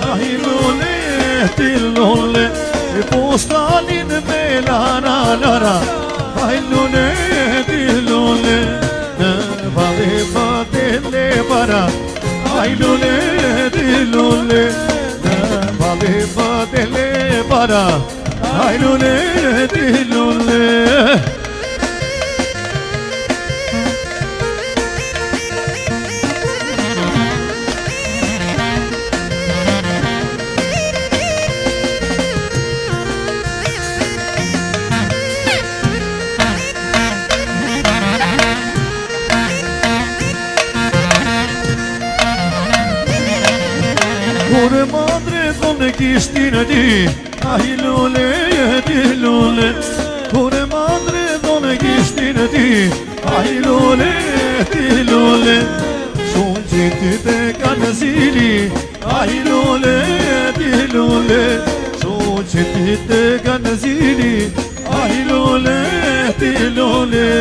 Ai lule, ti lule, e postanin me la. Ai lule, ti lule, vale badele bara. Ai lule, ti lule, vale badele bara. Ai lule, ti lule. Kur madre thonë kishtin e ti, ai lule, ti lule. Kur madre thonë kishtin e ti, ai lule, ti lule. Shumë qitit e kanë zili, ai lule, ti lule. Shumë qitit e kanë zili, ai lule, ti lule.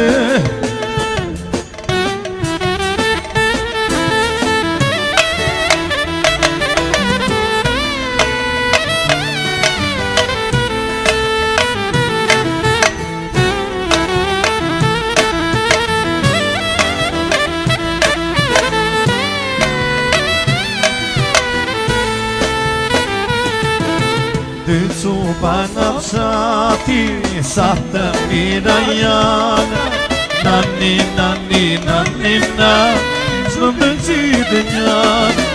Dy cupa në fshati, sa të mira janë. Nani, nani, nani, na, s'më më qitë njanë.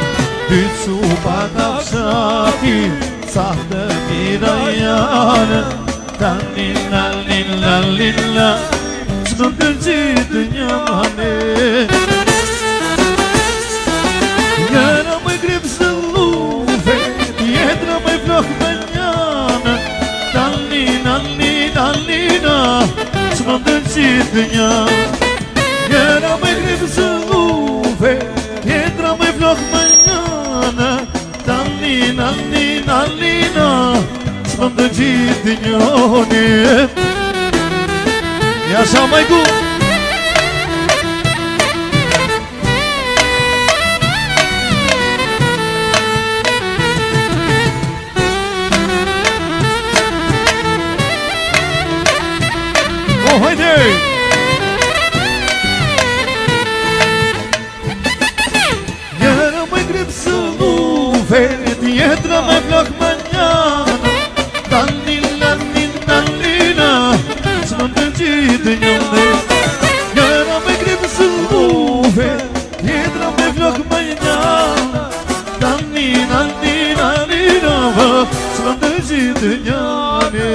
Dy cupa në fshati, sa të mira janë. Nani, nani, nani, na, s'më më qitë njanë. Njëra më grip së lufe, tjetra më flok me s'më qitë njanë. Njëra me grip së lufe, tjetra me flok me njanë. Nani, nani, nani, na, s'më qitë njanë. Ja sa majku hajde! Njëra me grip së lufe, tjetra me flok me njanë. Nani, nani, nani, na, s'më qitë njanë. Njëra me grip së lufe, tjetra me flok me njanë. Nani, nani, nani, na, s'më qitë njanë.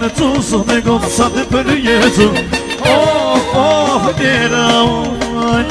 Në cusë me gotë sa të për jetu. Njera unë,